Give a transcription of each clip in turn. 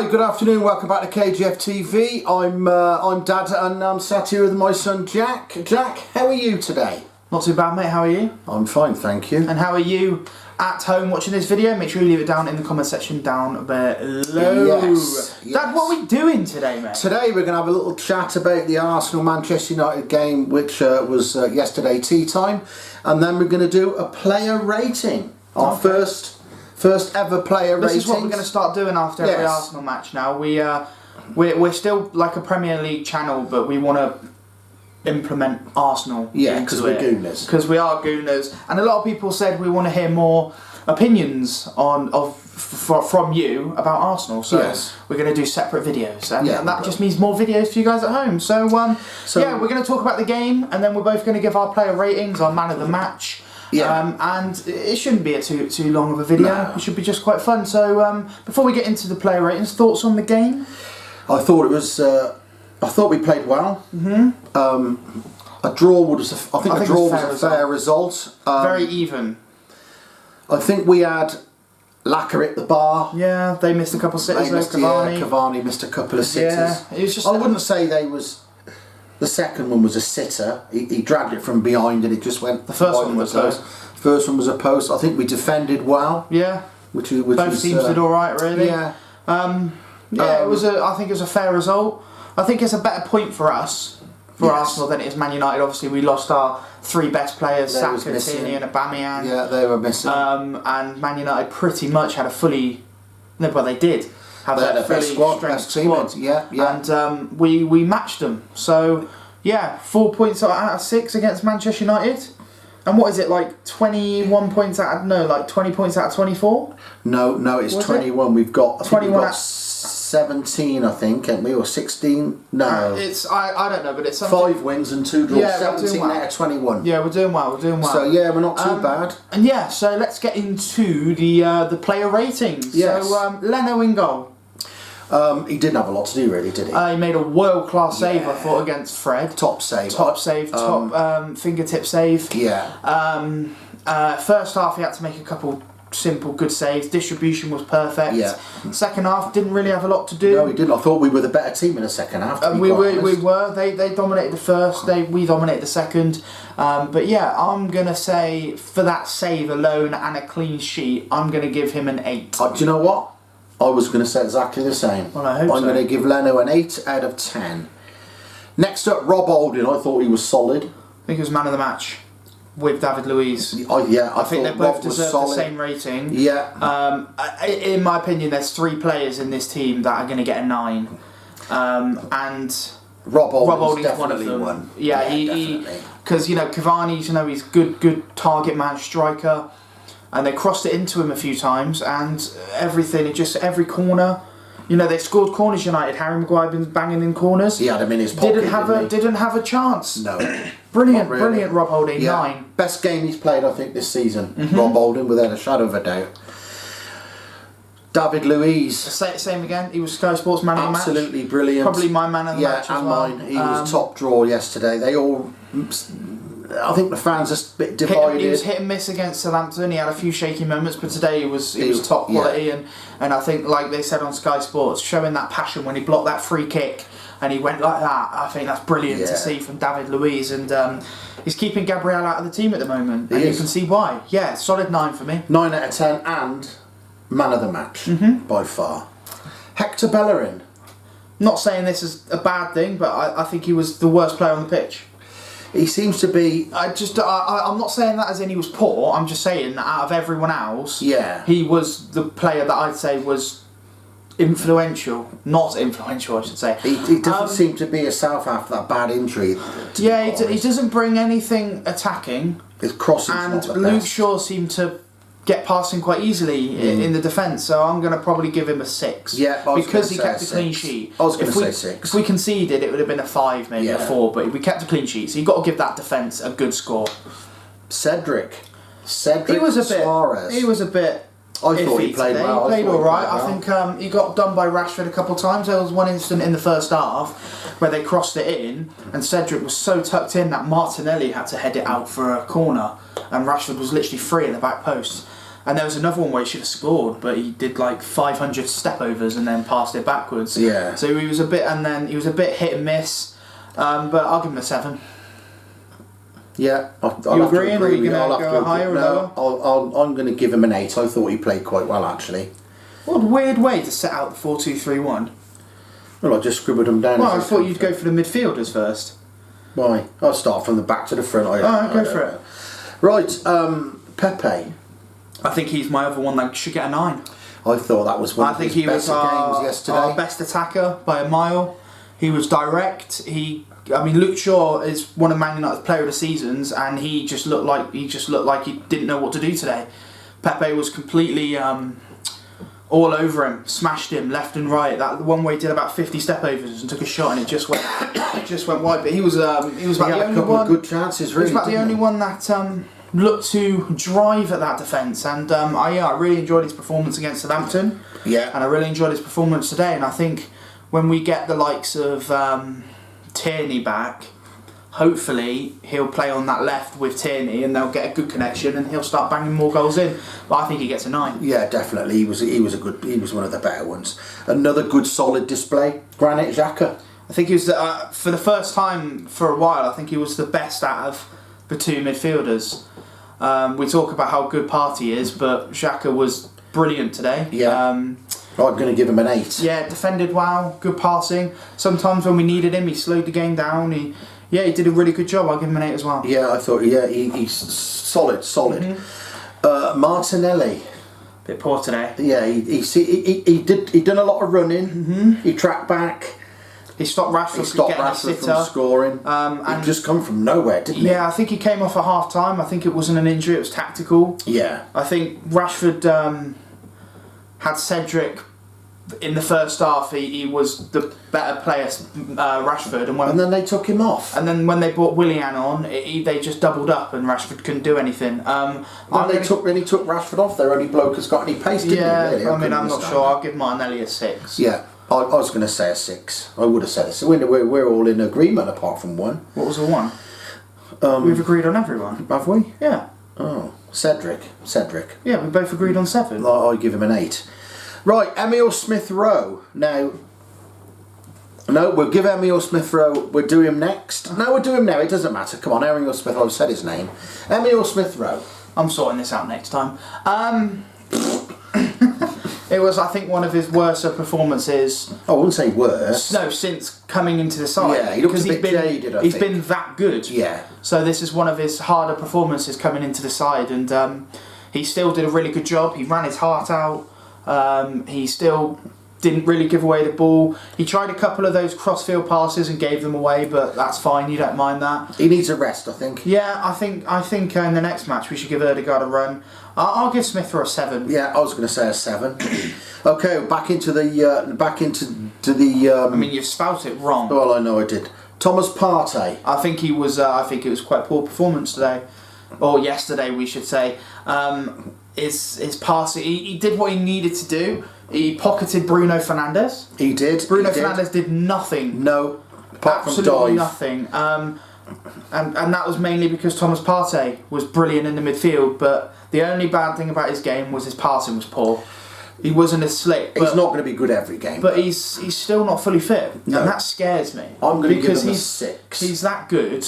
good afternoon. Welcome back to KGF TV. I'm Dad, and I'm sat here with my son Jack. Jack, how are you today? Not too bad, mate. How are you? I'm fine, thank you. And how are you at home watching this video? Make sure you leave it down in the comment section down below. Yes. Dad, what are we doing today, mate? Today we're going to have a little chat about the Arsenal-Manchester United game, which was yesterday tea time, and then we're going to do a player rating. Our first ever player rating. This is what we're going to start doing after every Arsenal match now. We're still like a Premier League channel, but we want to implement Arsenal. Yeah, because we're Gooners. Because we are Gooners, and a lot of people said we want to hear more opinions from you about Arsenal. So we're going to do separate videos, and that just means more videos for you guys at home. So yeah, we're going to talk about the game, and then we're both going to give our player ratings, our man of the match. Yeah. And it shouldn't be too long of a video. No. It should be just quite fun. So before we get into the player ratings, thoughts on the game? I thought it was. I thought we played well. A draw was. I think a draw was a fair result. Very even. I think we had Lacquer at the bar. Yeah, they missed a couple of sitters. Cavani missed a couple of sitters. Yeah, it was just. I wouldn't say they was. The second one was a sitter. He dragged it from behind and it just went. The first one was a First one was a post. I think we defended well. Yeah. Which both teams did all right, really. Yeah. It was I think it was a fair result. I think it's a better point for us, Arsenal, than it is Man United. Obviously, we lost our three best players, Saka, Tierney and Aubameyang. Yeah, they were missing. And Man United pretty much had a fully. No, but they did. They had a best squad. And we matched them. So, yeah, 4 points out of 6 against Manchester United. And what is it, like 21 points out of, no, like 20 points out of 24? No, it's 21. We've got 21 17, I think, haven't we? Or 16? No. I don't know, but it's something. 5 wins and 2 draws. Yeah, 17 out of 21. Yeah, we're doing well. So yeah, we're not too bad. And yeah, so let's get into the player ratings. Yes. So Leno in goal. He didn't have a lot to do, really, did he? He made a world-class save, I thought, against Fred. Top save. Top fingertip save. Yeah. First half, he had to make a couple simple, good saves. Distribution was perfect. Yeah. Second half, didn't really have a lot to do. No, he didn't. I thought we were the better team in the second half. We were. They dominated the first. We dominated the second. But yeah, I'm gonna say for that save alone and a clean sheet, I'm gonna give him an 8. Do you know what? I was going to say exactly the same. Well, I hope I'm going to give Leno an 8 out of 10. Next up, Rob Holding. I thought he was solid. I think he was man of the match with David Luiz. I think they both deserve the same rating. Yeah. In my opinion, there's 3 players in this team that are going to get a 9. And Rob Holding's one of them. One. Yeah, because Cavani, he's good target man striker. And they crossed it into him a few times, and everything, every corner. They scored corners, United. Harry Maguire been banging in corners. He had him in his pocket. Didn't have a chance. No. Brilliant Rob Holding, 9. Best game he's played, I think, this season. Rob Holding, without a shadow of a doubt. David Luiz. Same again. He was Sky Sports man of the match. Absolutely brilliant. Probably my man of the match as well. Mine. He was top draw yesterday. They all. I think the fans are a bit divided. He was hit and miss against Southampton. He had a few shaky moments, but today he was top quality. And I think, like they said on Sky Sports, showing that passion when he blocked that free kick and he went like that. I think that's brilliant to see from David Luiz, and he's keeping Gabriel out of the team at the moment, and you can see why. Yeah, solid 9 for me. 9 out of 10, and man of the match by far. Hector Bellerin. Not saying this is a bad thing, but I think he was the worst player on the pitch. He seems to be. I'm not saying that as in he was poor. I'm just saying that out of everyone else, he was the player that I'd say was influential. Not influential, I should say. He doesn't seem to be herself after that bad injury. He doesn't bring anything attacking. His crossing, and Luke Shaw seemed to get past him quite easily in the defence, so I'm going to probably give him a 6. Yeah, because he kept a clean sheet. I was going to say 6. If we conceded, it would have been a 5, maybe a 4, but we kept a clean sheet, so you've got to give that defence a good score. Cedric Suarez. He was a bit. I thought he played well. He played all right. I think he got done by Rashford a couple of times. There was one instant in the first half where they crossed it in, and Cedric was so tucked in that Martinelli had to head it out for a corner, and Rashford was literally free at the back post. And there was another one where he should have scored, but he did like 500 step overs and then passed it backwards. Yeah. So he was a bit hit and miss. But I'll give him a 7. Yeah, I'll You have to agreeing, or are agree you with going I'll to have go to higher or no, lower? I'm going to give him an 8. I thought he played quite well, actually. What a weird way to set out the 4-2-3-1. Well, I just scribbled them down. Well, I thought you'd go for the midfielders first. Why? I'll start from the back to the front. Go for it. Right, Pepe. I think he's my other one that should get a 9. I thought that was one I of think his he was better games our yesterday. best attacker by a mile. He was direct. Luke Shaw is one of Man United's player of the seasons, and he just looked like he didn't know what to do today. Pepe was completely all over him, smashed him left and right. That one where he did about 50 step overs and took a shot, and it just went wide. But he was about the only one. Of good chances, really. He was about the only one that looked to drive at that defence, and I really enjoyed his performance against Southampton. Yeah. And I really enjoyed his performance today, and I think when we get the likes of Tierney back, hopefully he'll play on that left with Tierney and they'll get a good connection and he'll start banging more goals in. But I think he gets a 9. Yeah, definitely. He was one of the better ones. Another good solid display, Granit Xhaka. I think he was for the first time for a while. I think he was the best out of the 2 midfielders. We talk about how good Partey is, but Xhaka was brilliant today. Yeah. I'm going to give him an 8. Yeah, defended well, good passing. Sometimes when we needed him, he slowed the game down. He did a really good job. I'll give him an 8 as well. Yeah, I thought. Yeah, he's solid. Mm-hmm. Martinelli. Bit poor today. Yeah, he done a lot of running. Mm-hmm. He tracked back. He stopped Rashford from scoring. And he just come from nowhere, didn't he? Yeah, I think he came off at half time. I think it wasn't an injury; it was tactical. Yeah. I think Rashford had Cedric in the first half. He was the better player, Rashford, and then they took him off. And then when they brought Willian on, they just doubled up, and Rashford couldn't do anything. Then he took Rashford off. Their only bloke has got any pace, didn't he? Really? I'm not sure. I'll give Martinelli a 6. Yeah. I was going to say a 6. I would have said a 6. We're all in agreement apart from one. What was the one? We've agreed on everyone. Have we? Yeah. Oh, Cedric. Yeah, we both agreed on 7. I give him an 8. Right, Emile Smith-Rowe. Now, no, we'll give Emile Smith-Rowe. We'll do him next. No, we'll do him now. It doesn't matter. Come on, Emile Smith-Rowe. I've said his name. Emile Smith-Rowe. I'm sorting this out next time. It was, I think, one of his worst performances. I wouldn't say worse. No, since coming into the side. Yeah, he looks a bit jaded, I think. He's been that good. Yeah. So this is one of his harder performances coming into the side, and he still did a really good job. He ran his heart out. He still didn't really give away the ball. He tried a couple of those crossfield passes and gave them away, but that's fine. You don't mind that. He needs a rest, I think. Yeah, I think in the next match we should give Ødegaard a run. I'll give Smith-Rowe a 7. Yeah, I was going to say a 7. Okay, back into the. I mean, you've spelt it wrong. Well, I know I did. Thomas Partey. I think he was. I think it was quite poor performance today, or yesterday, we should say. His passing, he did what he needed to do. He pocketed Bruno Fernandes. He did. Bruno Fernandes did nothing. No, apart absolutely from dive. Nothing. And that was mainly because Thomas Partey was brilliant in the midfield, but the only bad thing about his game was his passing was poor. He wasn't as slick. He's not going to be good every game. But he's still not fully fit, no. and that scares me. I'm going to give him a 6. He's that good,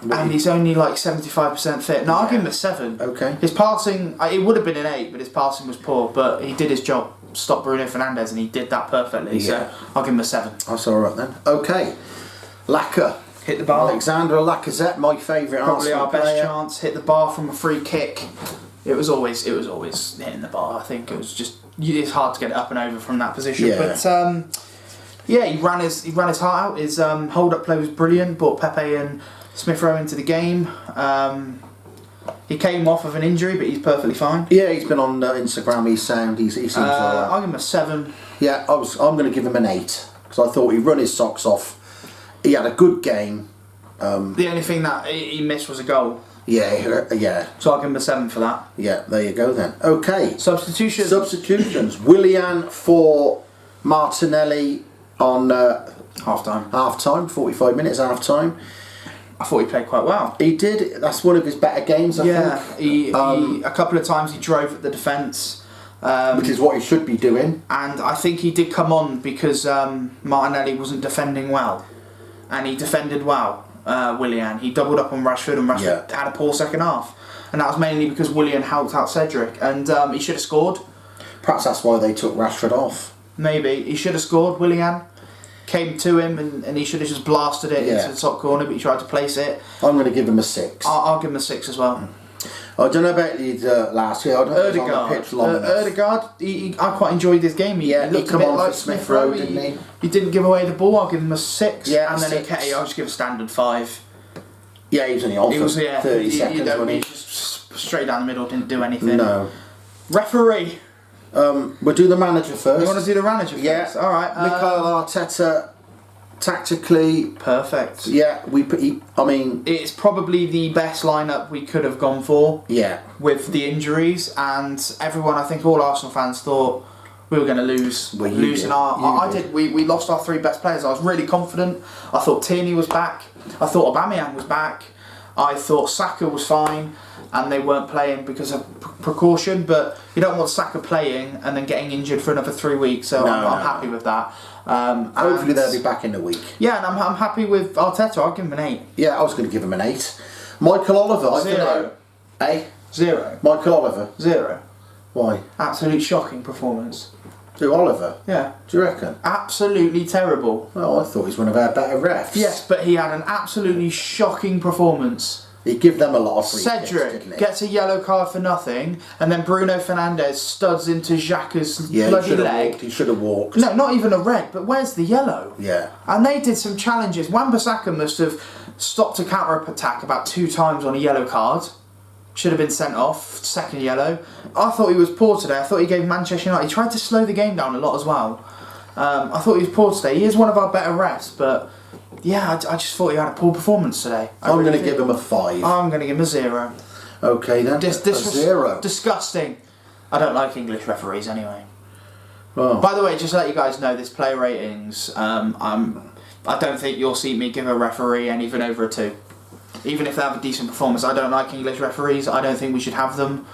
and he's only like 75% fit. No, I'll give him a 7. Okay. His passing, it would have been an 8, but his passing was poor. But he did his job, stopped Bruno Fernandes, and he did that perfectly. Yeah. So I'll give him a 7. That's all right then. Okay. Lacazette. Hit the bar. Alexandre Lacazette, my favourite Probably Arsenal our best player. chance. Hit the bar from a free kick. It was always hitting the bar. I think it was just, it's hard to get it up and over from that position. Yeah. But he ran his heart out. His hold up play was brilliant. Brought Pepe and Smith-Rowe into the game. He came off of an injury, but he's perfectly fine. Yeah, he's been on Instagram. He's sound. He seems alright. I'll give him a 7. Yeah, I'm going to give him an 8 because I thought he run his socks off. He had a good game. The only thing that he missed was a goal. Yeah. So I'll give him a 7 for that. Yeah, there you go then. Okay. Substitutions. Willian for Martinelli on Half time. 45 minutes half time. I thought he played quite well. He did. That's one of his better games, I think. He a couple of times he drove at the defence. Which is what he should be doing. And I think he did come on because Martinelli wasn't defending well. And he defended well, Willian. He doubled up on Rashford, and Rashford had a poor second half. And that was mainly because Willian helped out Cedric. And he should have scored. Perhaps that's why they took Rashford off. Maybe. He should have scored, Willian. Came to him and he should have just blasted it into the top corner, but he tried to place it. I'm going to give him a 6. I'll give him a 6 as well. I don't know about the last year. I don't know if he was on the pitch long enough. Odegaard, I quite enjoyed his game. He looked a bit like Smith Rowe, didn't he? He didn't give away the ball. I'll give him a 6. Yeah, and then Nketiah, I'll just give a standard 5. Yeah, he was only on for 30 seconds, wasn't he? Just straight down the middle, didn't do anything. No. Referee. We'll do the manager first. You want to do the manager first? Yeah. All right. Mikel Arteta, tactically perfect. Yeah, it's probably the best lineup we could have gone for. Yeah. With the injuries, and everyone, I think all Arsenal fans thought we were going to lose. Well, I did. We lost our 3 best players. I was really confident. I thought Tierney was back. I thought Aubameyang was back. I thought Saka was fine, and they weren't playing because of precaution. But you don't want Saka playing and then getting injured for another 3 weeks. So I'm happy with that. Hopefully they'll be back in a week. Yeah, and I'm happy with Arteta. I'll give him an 8. Yeah, I was going to give him an 8. Michael Oliver, 0. Eh? 0. Michael Oliver. 0. Why? Absolute shocking performance. Who, Oliver? Yeah. Do you reckon? Absolutely terrible. Oh, I thought he was one of our better refs. Yes, but he had an absolutely shocking performance. He'd give them a lot of free Cedric kicks, didn't he? gets a yellow card for nothing, and then Bruno Fernandes studs into Xhaka's bloody leg. He should have walked. No, not even a red, but where's the yellow? Yeah. And they did some challenges. Wan-Bissaka must have stopped a counter-attack about 2 times on a yellow card. Should have been sent off, second yellow. I thought he was poor today. I thought he gave Manchester United... He tried to slow the game down a lot as well. I thought he was poor today. He is one of our better refs, but... Yeah, I just thought he had a poor performance today. I'm going to give him a 5. I'm going to give him a 0. Okay then, This a was 0. Disgusting. I don't like English referees anyway. Oh. By the way, just to let you guys know, this player ratings, I don't think you'll see me give a referee anything over a 2. Even if they have a decent performance. I don't like English referees. I don't think we should have them.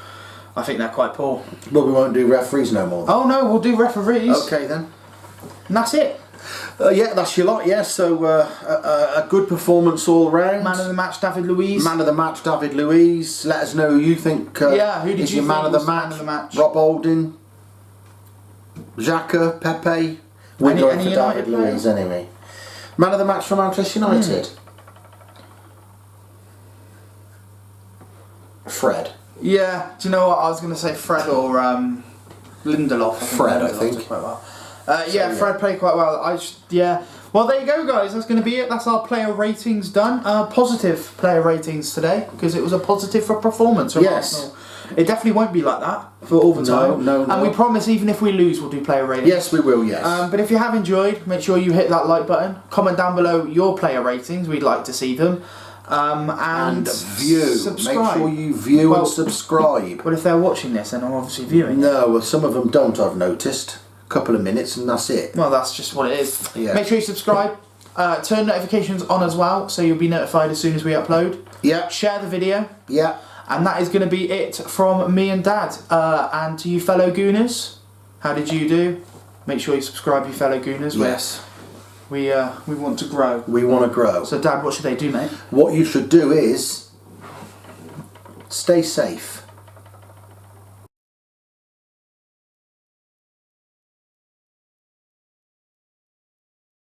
I think they're quite poor. But we won't do referees no more then. Oh no, we'll do referees. Okay then. And that's it. Yeah, that's your lot, yeah. So, a good performance all round. Man of the match, David Luiz. Man of the match, David Luiz. Let us know who you think who did is you your man think of the was match. Man of the match? Rob Holding, Xhaka, Pepe. We're going for David Luiz anyway. Man of the match for Manchester United. Fred. Yeah, do you know what? I was going to say Fred or Lindelof. Fred, I think. Quite well. Fred played quite well. Well, there you go, guys. That's going to be it. That's our player ratings done. Positive player ratings today because it was a positive for performance from Arsenal. It definitely won't be like that for all the time. No. And we promise, even if we lose, we'll do player ratings. Yes, we will. Yes. But if you have enjoyed, make sure you hit that like button. Comment down below your player ratings. We'd like to see them. And view. Subscribe. Make sure you view and subscribe. Well, if they're watching this, then I'm obviously viewing. No, well, some of them don't. I've noticed. Couple of minutes and that's it. Well, that's just what it is. Yeah. Make sure you subscribe. Turn notifications on as well, so you'll be notified as soon as we upload. Yeah. Share the video. Yeah. And that is going to be it from me and Dad. And to you fellow Gooners, how did you do? Make sure you subscribe, you fellow Gooners. Yes. We want to grow. We want to grow. So Dad, what should they do, mate? What you should do is stay safe.